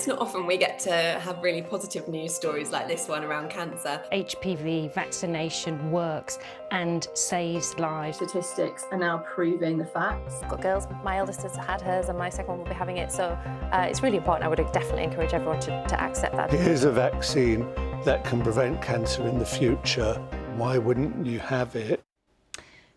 It's not often we get to have really positive news stories like this one around cancer. HPV vaccination works and saves lives. Statistics are now proving the facts. I've got girls, my eldest has had hers and my second one will be having it, so it's really important. I would definitely encourage everyone to accept that. Here's a vaccine that can prevent cancer in the future. Why wouldn't you have it?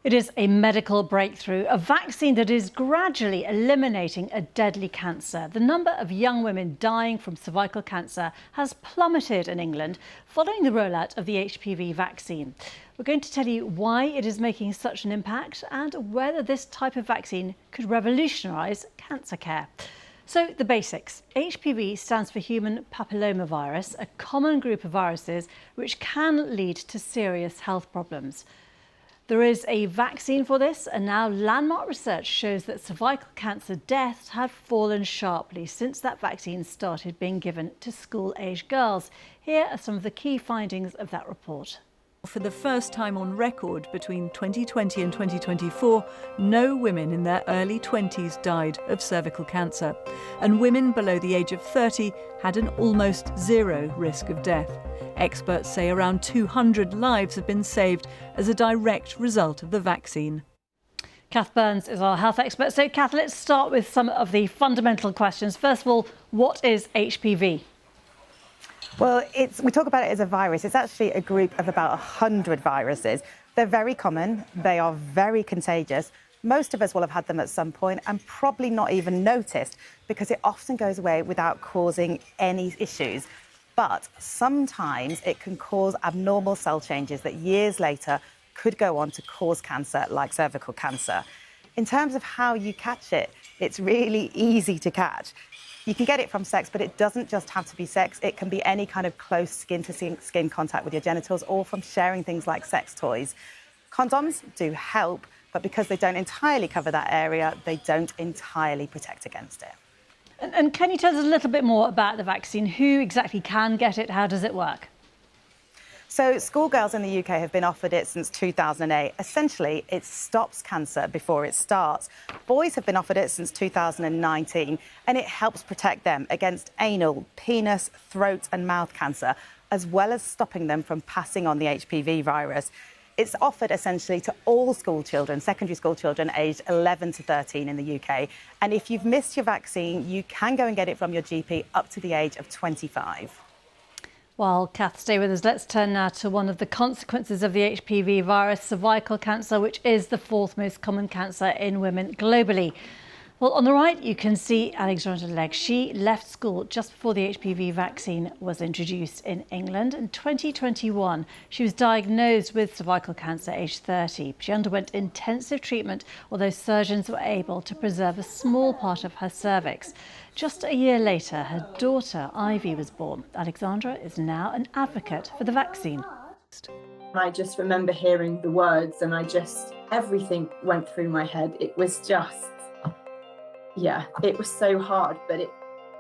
It is a medical breakthrough, a vaccine that is gradually eliminating a deadly cancer. The number of young women dying from cervical cancer has plummeted in England following the rollout of the HPV vaccine. We're going to tell you why it is making such an impact and whether this type of vaccine could revolutionise cancer care. So, the basics. HPV stands for human papillomavirus, a common group of viruses which can lead to serious health problems. There is a vaccine for this, and now landmark research shows that cervical cancer deaths have fallen sharply since that vaccine started being given to school-aged girls. Here are some of the key findings of that report. For the first time on record between 2020 and 2024, no women in their early 20s died of cervical cancer, and women below the age of 30 had an almost zero risk of death. Experts say around 200 lives have been saved as a direct result of the vaccine. Kath Burns is our health expert. So, Kath, let's start with some of the fundamental questions. First of all, what is HPV? Well, we talk about it as a virus. It's actually a group of about 100 viruses. They're very common. They are very contagious. Most of us will have had them at some point and probably not even noticed because it often goes away without causing any issues. But sometimes it can cause abnormal cell changes that years later could go on to cause cancer, like cervical cancer. In terms of how you catch it, it's really easy to catch. You can get it from sex, but it doesn't just have to be sex. It can be any kind of close skin-to-skin contact with your genitals or from sharing things like sex toys. Condoms do help, but because they don't entirely cover that area, they don't entirely protect against it. And can you tell us a little bit more about the vaccine? Who exactly can get it? How does it work? So schoolgirls in the UK have been offered it since 2008. Essentially, it stops cancer before it starts. Boys have been offered it since 2019, and it helps protect them against anal, penis, throat and mouth cancer, as well as stopping them from passing on the HPV virus. It's offered essentially to all school children, secondary school children aged 11 to 13 in the UK. And if you've missed your vaccine, you can go and get it from your GP up to the age of 25. Well, Kath, stay with us. Let's turn now to one of the consequences of the HPV virus, cervical cancer, which is the fourth most common cancer in women globally. Well, on the right, you can see Alexandra Legg. She left school just before the HPV vaccine was introduced in England. In 2021, she was diagnosed with cervical cancer aged 30. She underwent intensive treatment, although surgeons were able to preserve a small part of her cervix. Just a year later, her daughter, Ivy, was born. Alexandra is now an advocate for the vaccine. I just remember hearing the words and everything went through my head. It was just, it was so hard, but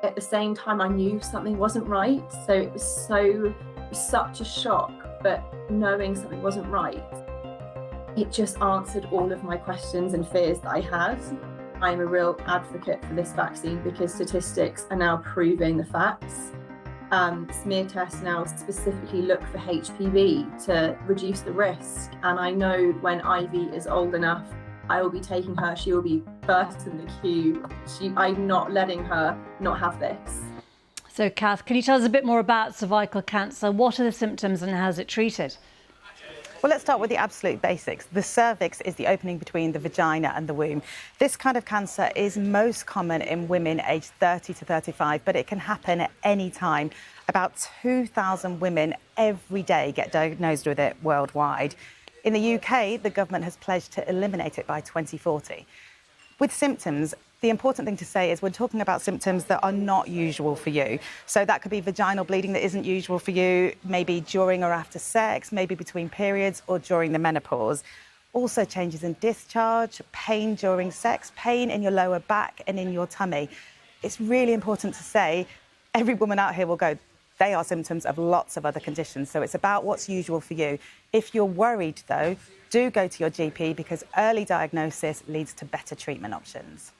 at the same time, I knew something wasn't right. So it was such a shock, but knowing something wasn't right, it just answered all of my questions and fears that I had. I'm a real advocate for this vaccine because statistics are now proving the facts. Smear tests now specifically look for HPV to reduce the risk. And I know when Ivy is old enough, I will be taking her, she will be first in the queue. I'm not letting her not have this. So, Kath, can you tell us a bit more about cervical cancer? What are the symptoms and how is it treated? Well, let's start with the absolute basics. The cervix is the opening between the vagina and the womb. This kind of cancer is most common in women aged 30 to 35, but it can happen at any time. About 2,000 women every day get diagnosed with it worldwide. In the UK, the government has pledged to eliminate it by 2040. With symptoms, the important thing to say is we're talking about symptoms that are not usual for you. So that could be vaginal bleeding that isn't usual for you, maybe during or after sex, maybe between periods or during the menopause. Also changes in discharge, pain during sex, pain in your lower back and in your tummy. It's really important to say, every woman out here will go, they are symptoms of lots of other conditions. So it's about what's usual for you. If you're worried, though, do go to your GP because early diagnosis leads to better treatment options.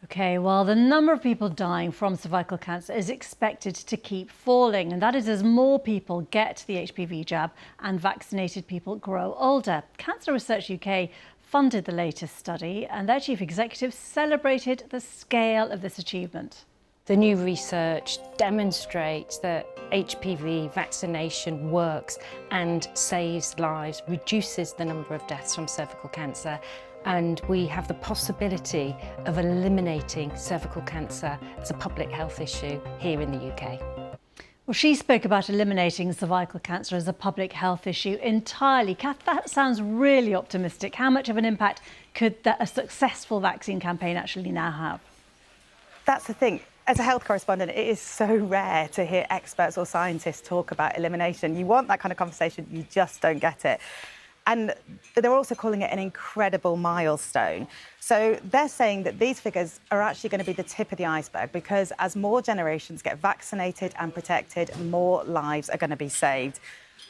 OK, well, the number of people dying from cervical cancer is expected to keep falling, and that is as more people get the HPV jab and vaccinated people grow older. Cancer Research UK funded the latest study, and their chief executive celebrated the scale of this achievement. The new research demonstrates that HPV vaccination works and saves lives, reduces the number of deaths from cervical cancer, and we have the possibility of eliminating cervical cancer as a public health issue here in the UK. Well, she spoke about eliminating cervical cancer as a public health issue entirely. Kath, that sounds really optimistic. How much of an impact could a successful vaccine campaign actually now have? That's the thing. As a health correspondent, it is so rare to hear experts or scientists talk about elimination. You want that kind of conversation, you just don't get it. And they're also calling it an incredible milestone. So they're saying that these figures are actually going to be the tip of the iceberg, because as more generations get vaccinated and protected, more lives are going to be saved.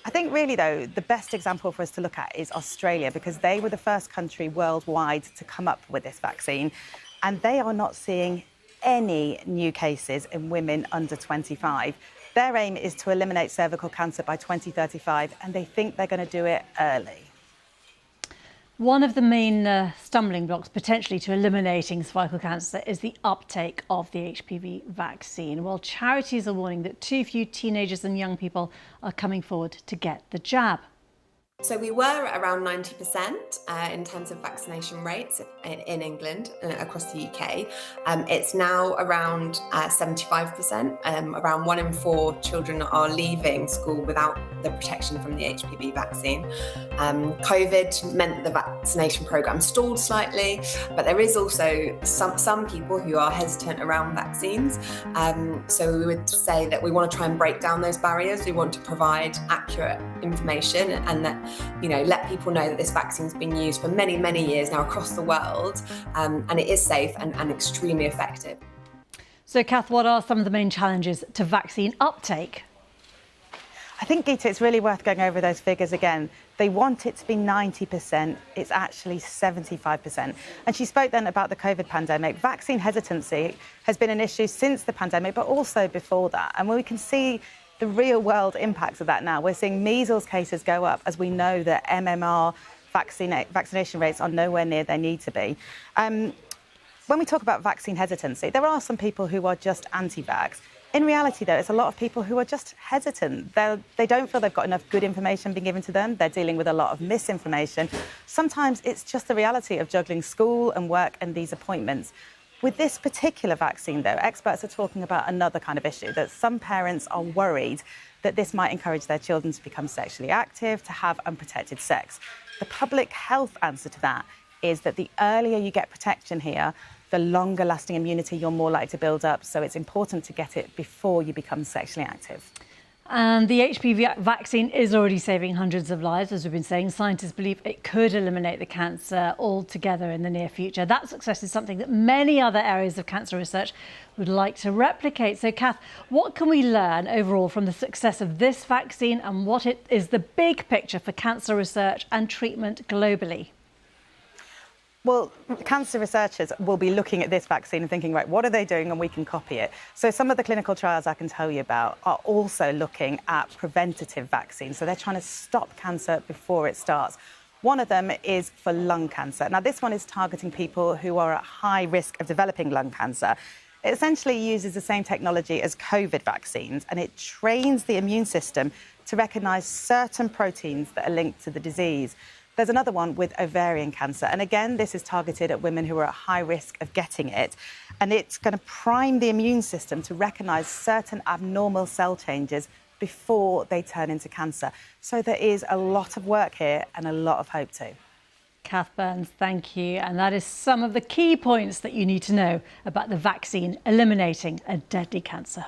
I think really, though, the best example for us to look at is Australia, because they were the first country worldwide to come up with this vaccine. And they are not seeing any new cases in women under 25. Their aim is to eliminate cervical cancer by 2035, and they think they're going to do it early. One of the main stumbling blocks potentially to eliminating cervical cancer is the uptake of the HPV vaccine. Well, charities are warning that too few teenagers and young people are coming forward to get the jab. So we were at around 90% in terms of vaccination rates in England and across the UK. It's now around 75%. Around 1 in 4 children are leaving school without the protection from the HPV vaccine. COVID meant the vaccination programme stalled slightly, but there is also some people who are hesitant around vaccines. So we would say that we want to try and break down those barriers. We want to provide accurate information and that, let people know that this vaccine's been used for many, many years now across the world, and it is safe and extremely effective. So, Kath, what are some of the main challenges to vaccine uptake? I think, Geeta, it's really worth going over those figures again. They want it to be 90%. It's actually 75%. And she spoke then about the COVID pandemic. Vaccine hesitancy has been an issue since the pandemic, but also before that. And we can see the real world impacts of that now. We're seeing measles cases go up as we know that MMR vaccination rates are nowhere near they need to be. When we talk about vaccine hesitancy, there are some people who are just anti-vax. In reality, though, it's a lot of people who are just hesitant. They don't feel they've got enough good information being given to them. They're dealing with a lot of misinformation. Sometimes it's just the reality of juggling school and work and these appointments. With this particular vaccine, though, experts are talking about another kind of issue, that some parents are worried that this might encourage their children to become sexually active, to have unprotected sex. The public health answer to that is that the earlier you get protection here, the longer lasting immunity you're more likely to build up. So it's important to get it before you become sexually active. And the HPV vaccine is already saving hundreds of lives, as we've been saying. Scientists believe it could eliminate the cancer altogether in the near future. That success is something that many other areas of cancer research would like to replicate. So, Kath, what can we learn overall from the success of this vaccine, and what is the big picture for cancer research and treatment globally? Well, cancer researchers will be looking at this vaccine and thinking, right, what are they doing and we can copy it. So some of the clinical trials I can tell you about are also looking at preventative vaccines. So they're trying to stop cancer before it starts. One of them is for lung cancer. Now, this one is targeting people who are at high risk of developing lung cancer. It essentially uses the same technology as COVID vaccines, and it trains the immune system to recognise certain proteins that are linked to the disease. There's another one with ovarian cancer. And again, this is targeted at women who are at high risk of getting it. And it's going to prime the immune system to recognise certain abnormal cell changes before they turn into cancer. So there is a lot of work here and a lot of hope too. Kath Burns, thank you. And that is some of the key points that you need to know about the vaccine eliminating a deadly cancer.